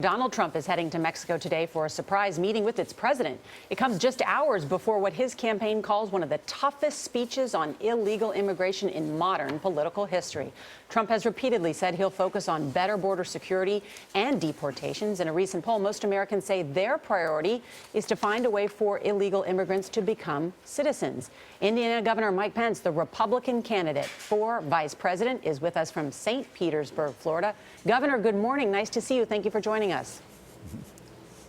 Donald Trump is heading to Mexico today for a surprise meeting with its president. It comes just hours before what his campaign calls one of the toughest speeches on illegal immigration in modern political history. Trump has repeatedly said he'll focus on better border security and deportations. In a recent poll, most Americans say their priority is to find a way for illegal immigrants to become citizens. Indiana Governor Mike Pence, the Republican candidate for vice president, is with us from St. Petersburg, Florida. Governor, good morning. Nice to see you. Thank you for joining us.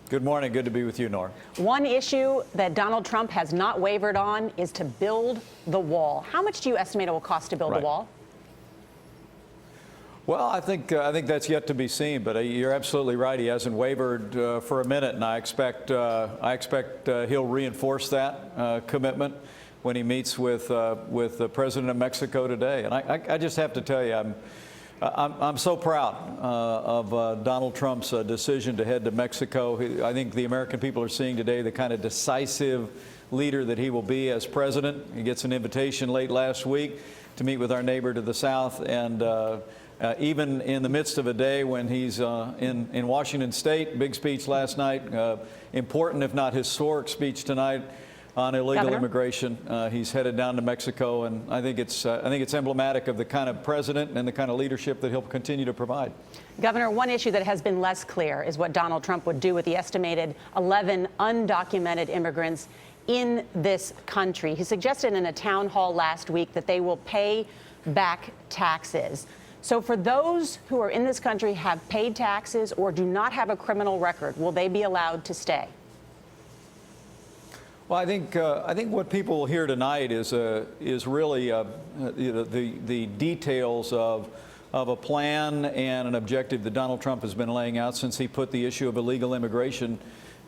Good morning. Good to be with you, Nora. One issue that Donald Trump has not wavered on is to build the wall. How much do you estimate it will cost to build the wall? Well, I think that's yet to be seen, but you're absolutely right. He hasn't wavered for a minute, and I expect he'll reinforce that commitment when he meets with the president of Mexico today. And I just have to tell you, I'm so proud of Donald Trump's decision to head to Mexico. I think the American people are seeing today the kind of decisive leader that he will be as president. He gets an invitation late last week to meet with our neighbor to the south, and even in the midst of a day when he's in Washington State, big speech last night, important if not historic speech tonight on illegal immigration. He's headed down to Mexico, and I think it's emblematic of the kind of president and the kind of leadership that he'll continue to provide. Governor, one issue that has been less clear is what Donald Trump would do with the estimated 11 undocumented immigrants in this country. He suggested in a town hall last week that they will pay back taxes. So for those who are in this country, have paid taxes, or do not have a criminal record, will they be allowed to stay? Well, I think what people will hear tonight is really the details of a plan and an objective that Donald Trump has been laying out since he put the issue of illegal immigration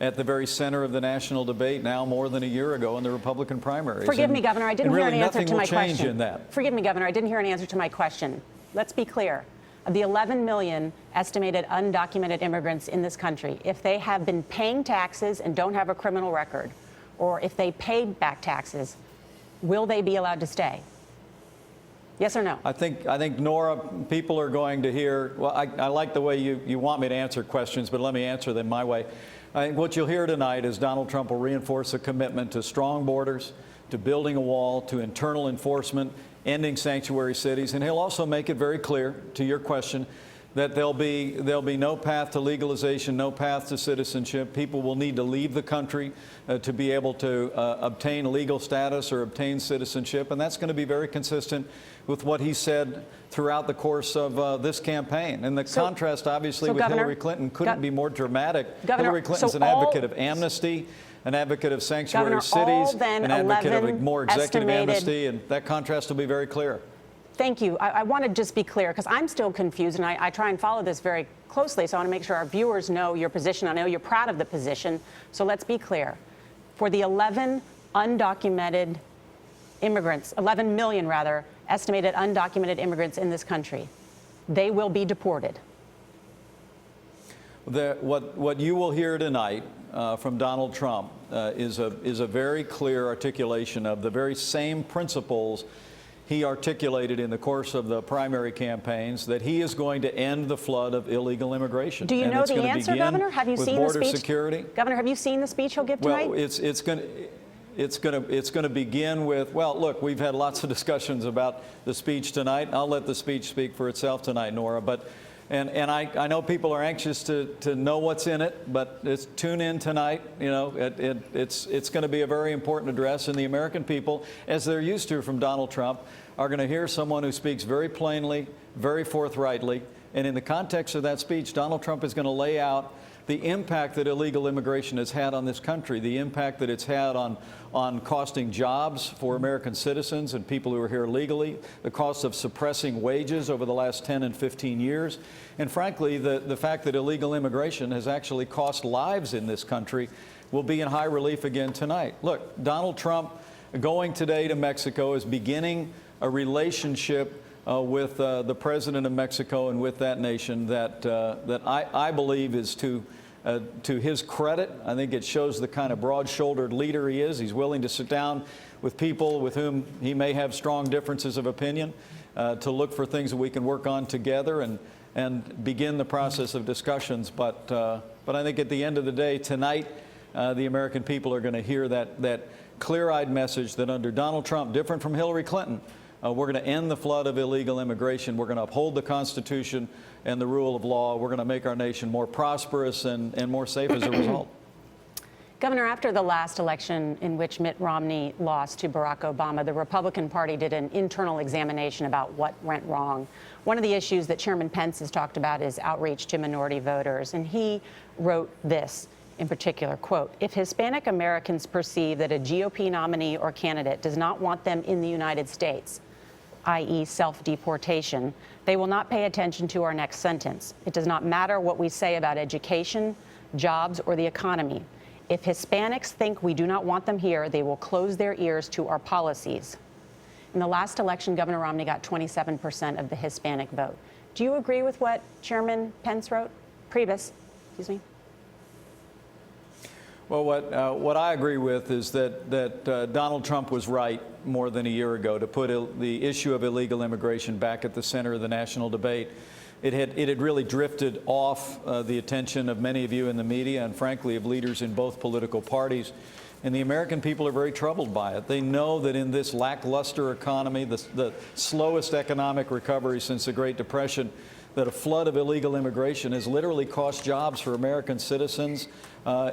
at the very center of the national debate now more than a year ago in the Republican primaries. Forgive me, Governor, I didn't hear an answer to my question. Nothing will change in that. Forgive me, Governor, I didn't hear an answer to my question. Let's be clear. Of the 11 million estimated undocumented immigrants in this country, if they have been paying taxes and don't have a criminal record, or if they paid back taxes, will they be allowed to stay? Yes or no? I think, Nora, people are going to hear, well, I like the way you want me to answer questions, but let me answer them my way. I think what you'll hear tonight is Donald Trump will reinforce a commitment to strong borders, to building a wall, to internal enforcement, ending sanctuary cities, and he'll also make it very clear, to your question, that there'll be no path to legalization, no path to citizenship. People will need to leave the country to be able to obtain legal status or obtain citizenship, and that's going to be very consistent with what he said throughout the course of this campaign. And the contrast, obviously, with Governor, Hillary Clinton couldn't be more dramatic. Governor, Hillary Clinton's an advocate of amnesty, an advocate of sanctuary Governor, cities, an advocate of more executive amnesty, and that contrast will be very clear. Thank you. I want to just be clear, because I'm still confused, and I try and follow this very closely, so I want to make sure our viewers know your position. I know you're proud of the position, so let's be clear. For the 11 undocumented immigrants, 11 million rather, estimated undocumented immigrants in this country, they will be deported. What you will hear tonight from Donald Trump is a very clear articulation of the very same principles he articulated in the course of the primary campaigns, that he is going to end the flood of illegal immigration. Do you know the answer, Governor? Have you seen the speech? Security. Governor, have you seen the speech he'll give tonight? Well, it's going to begin with, well, look, we've had lots of discussions about the speech tonight. I'll let the speech speak for itself tonight, Nora. But and I know people are anxious to know what's in it, but tune in tonight. You know, it's going to be a very important address, and the American people, as they're used to from Donald Trump, are going to hear someone who speaks very plainly, very forthrightly. And in the context of that speech, Donald Trump is going to lay out the impact that illegal immigration has had on this country, the impact that it's had on costing jobs for American citizens and people who are here legally, the cost of suppressing wages over the last 10 and 15 years, and frankly, the fact that illegal immigration has actually cost lives in this country will be in high relief again tonight. Look, Donald Trump going today to Mexico is beginning a relationship with the president of Mexico and with that nation that I believe is to his credit. I think it shows the kind of broad-shouldered leader he is. He's willing to sit down with people with whom he may have strong differences of opinion to look for things that we can work on together. And and begin the process of discussions. But I think at the end of the day, tonight, the American people are going to hear that clear-eyed message that under Donald Trump, different from Hillary Clinton, we're going to end the flood of illegal immigration. We're going to uphold the Constitution and the rule of law. We're going to make our nation more prosperous and more safe as a result. Governor, after the last election in which Mitt Romney lost to Barack Obama, the Republican Party did an internal examination about what went wrong. One of the issues that Chairman Pence has talked about is outreach to minority voters, and he wrote this in particular, quote, "If Hispanic Americans perceive that a GOP nominee or candidate does not want them in the United States, i.e. self-deportation, they will not pay attention to our next sentence. It does not matter what we say about education, jobs, or the economy. If Hispanics think we do not want them here, they will close their ears to our policies." In the last election, Governor Romney got 27% of the Hispanic vote. Do you agree with what Chairman Pence wrote? Excuse me. Well, what I agree with is that Donald Trump was right more than a year ago to put the issue of illegal immigration back at the center of the national debate. It had really drifted off the attention of many of you in the media and, frankly, of leaders in both political parties. And the American people are very troubled by it. They know that in this lackluster economy, the slowest economic recovery since the Great Depression, that a flood of illegal immigration has literally cost jobs for American citizens,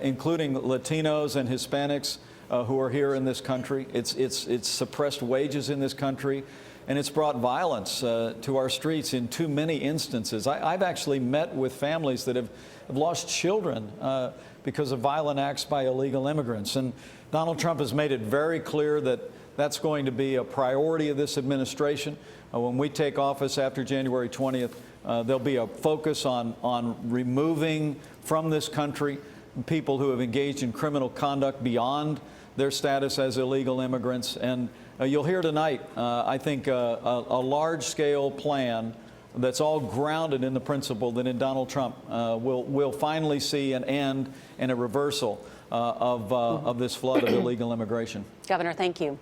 including Latinos and Hispanics who are here in this country. It's suppressed wages in this country, and it's brought violence to our streets in too many instances. I've actually met with families that have lost children because of violent acts by illegal immigrants. And Donald Trump has made it very clear that that's going to be a priority of this administration. When we take office after January 20th, there'll be a focus on removing from this country people who have engaged in criminal conduct beyond their status as illegal immigrants. And you'll hear tonight, I think, a large-scale plan that's all grounded in the principle that in Donald Trump we'll finally see an end and a reversal of this flood of illegal immigration. Governor, thank you.